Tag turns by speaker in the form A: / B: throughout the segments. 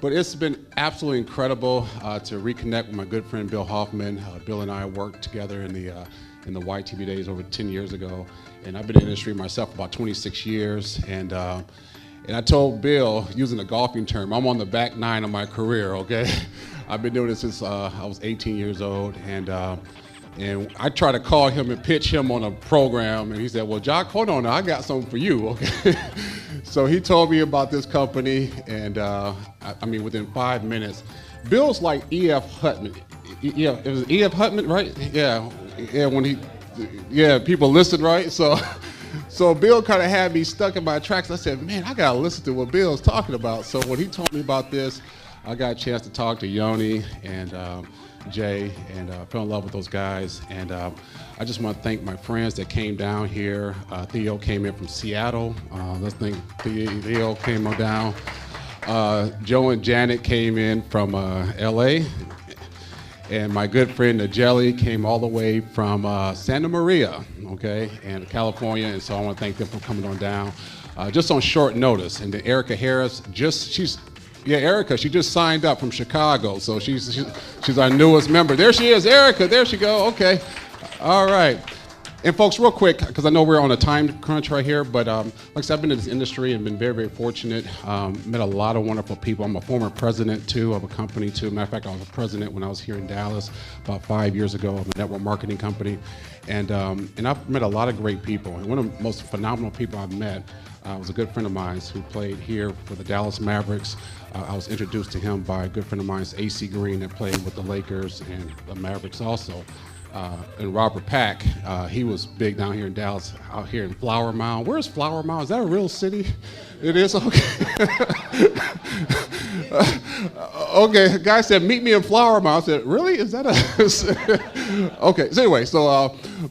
A: But it's been absolutely incredible to reconnect with my good friend Bill Hoffman. Bill and I worked together in the YTV days over 10 years ago, and I've been in the industry myself for about 26 years. And I told Bill, using a golfing term, I'm on the back nine of my career. Okay, I've been doing this since I was 18 years old, and I tried to call him and pitch him on a program, and he said, "Well, Jock, hold on, I got something for you." Okay. So he told me about this company, and I mean, within 5 minutes, Bill's like E.F. Hutman. Yeah, it was E.F. Hutman, right? Yeah, people listen, right? So Bill kind of had me stuck in my tracks. I said, man, I gotta listen to what Bill's talking about. So when he told me about this, I got a chance to talk to Yoni and Jay, and fell in love with those guys. And I just want to thank my friends that came down here. Theo came in from Seattle. Let's thank Theo came on down. Joe and Janet came in from LA. And my good friend Najeli came all the way from Santa Maria, okay, and California. And so I want to thank them for coming on down, just on short notice. And then Erica Harris, Erica, she just signed up from Chicago, so she's our newest member. There she is, Erica, there she go, okay. All right. And folks, real quick, because I know we're on a time crunch right here, but like I said, I've been in this industry and been very, very fortunate. Met a lot of wonderful people. I'm a former president, too, of a company, too. Matter of fact, I was a president when I was here in Dallas about 5 years ago of a network marketing company. And I've met a lot of great people. And one of the most phenomenal people I've met was a good friend of mine who played here for the Dallas Mavericks. I was introduced to him by a good friend of mine, AC Green, that played with the Lakers and the Mavericks also. And Robert Pack, he was big down here in Dallas, out here in Flower Mound. Where's Flower Mound? Is that a real city? It is? Okay. Okay, a guy said, meet me in Flower Mound. I said, really? Is that a... Okay, so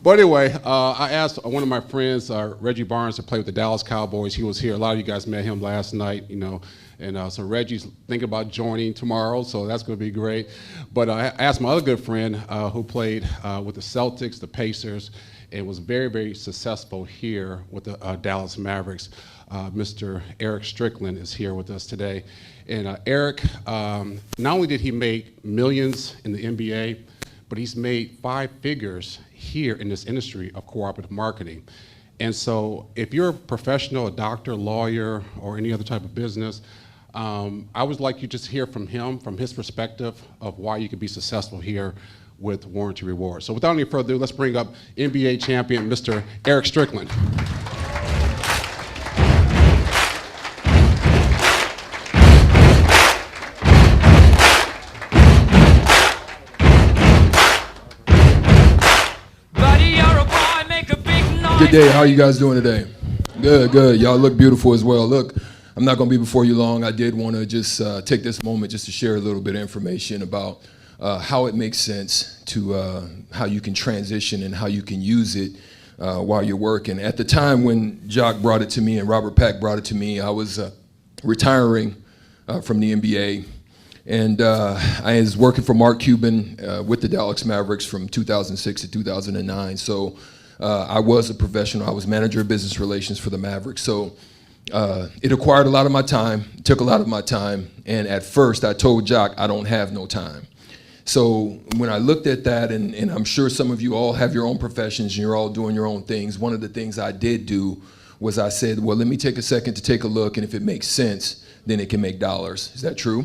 A: anyway, I asked one of my friends, Reggie Barnes, to play with the Dallas Cowboys. He was here. A lot of you guys met him last night, you know. And so Reggie's thinking about joining tomorrow, so that's going to be great. But I asked my other good friend who played with the Celtics, the Pacers, and was very, very successful here with the Dallas Mavericks. Mr. Erik Strickland is here with us today. And Erik, not only did he make millions in the NBA, but he's made 5 figures here in this industry of cooperative marketing. And so if you're a professional, a doctor, lawyer, or any other type of business, I would like you just hear from him, from his perspective of why you could be successful here with Warranty Rewards. So without any further ado, let's bring up NBA champion, Mr. Erik Strickland.
B: Good day. How are you guys doing today? Good. Y'all look beautiful as well. Look, I'm not going to be before you long. I did want to just take this moment just to share a little bit of information about how it makes sense to how you can transition and how you can use it while you're working. At the time when Jock brought it to me and Robert Pack brought it to me, I was retiring from the NBA. And I was working for Mark Cuban with the Dallas Mavericks from 2006 to 2009. So I was a professional. I was manager of business relations for the Mavericks. So it acquired a lot of my time, took a lot of my time. And at first I told Jock, I don't have no time. So when I looked at that, and I'm sure some of you all have your own professions and you're all doing your own things, one of the things I did do was I said, well, let me take a second to take a look, and if it makes sense, then it can make dollars. Is that true?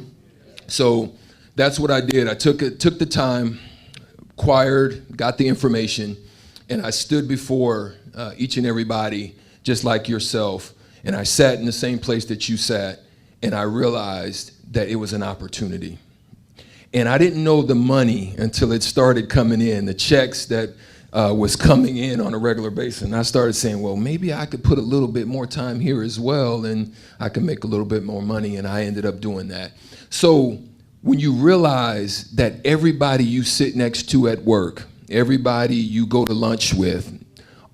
B: So that's what I did. I took the time, acquired, got the information, and I stood before each and everybody, just like yourself, and I sat in the same place that you sat, and I realized that it was an opportunity. And I didn't know the money until it started coming in, the checks that was coming in on a regular basis. And I started saying, well, maybe I could put a little bit more time here as well, and I can make a little bit more money, and I ended up doing that. So when you realize that everybody you sit next to at work, everybody you go to lunch with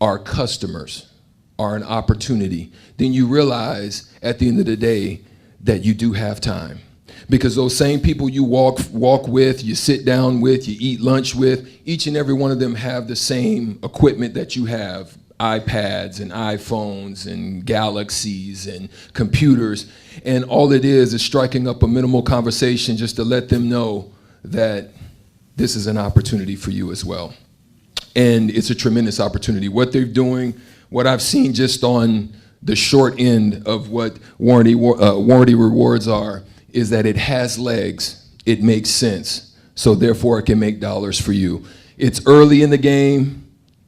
B: are customers, are an opportunity, then you realize at the end of the day that you do have time. Because those same people you walk with, you sit down with, you eat lunch with, each and every one of them have the same equipment that you have iPads and iPhones and Galaxies and computers. And all it is striking up a minimal conversation just to let them know that this is an opportunity for you as well. And it's a tremendous opportunity. What they're doing, what I've seen just on the short end of what warranty rewards are, is that it has legs, it makes sense, so therefore it can make dollars for you. It's early in the game,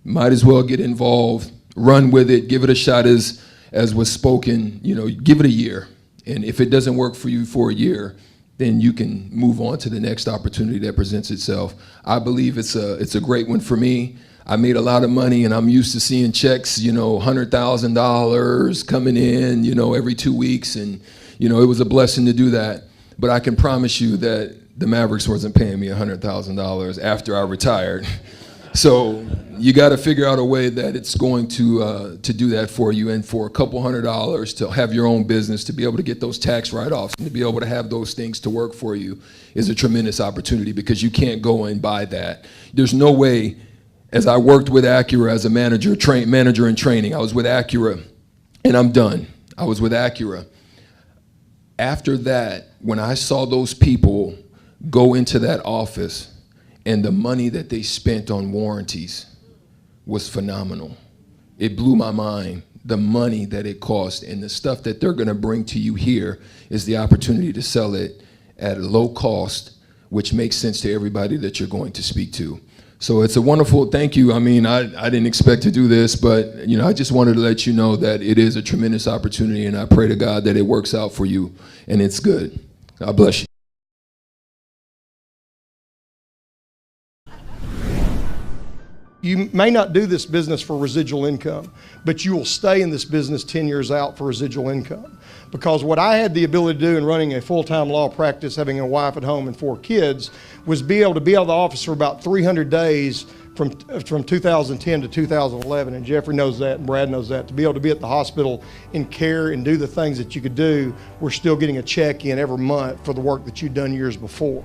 B: might as well get involved, run with it, give it a shot as was spoken, give it a year. And if it doesn't work for you for a year, then you can move on to the next opportunity that presents itself. I believe it's a great one for me. I made a lot of money, and I'm used to seeing checks, $100,000 coming in, every 2 weeks, and it was a blessing to do that. But I can promise you that the Mavericks wasn't paying me $100,000 after I retired. So you got to figure out a way that it's going to do that for you, and for a couple $100 to have your own business, to be able to get those tax write-offs, and to be able to have those things to work for you is a tremendous opportunity, because you can't go and buy that. There's no way. As I worked with Acura as a manager in training, I was with Acura, and I'm done. I was with Acura. After that, when I saw those people go into that office, and the money that they spent on warranties was phenomenal. It blew my mind, the money that it cost, and the stuff that they're gonna bring to you here is the opportunity to sell it at a low cost, which makes sense to everybody that you're going to speak to. So it's a wonderful, thank you. I mean, I didn't expect to do this, but I just wanted to let you know that it is a tremendous opportunity, and I pray to God that it works out for you, and it's good. God bless you.
C: You may not do this business for residual income, but you will stay in this business 10 years out for residual income. Because what I had the ability to do in running a full-time law practice, having a wife at home and 4 kids, was be able to be out of the office for about 300 days from 2010 to 2011. And Jeffrey knows that, and Brad knows that. To be able to be at the hospital in care and do the things that you could do, we're still getting a check in every month for the work that you've done years before.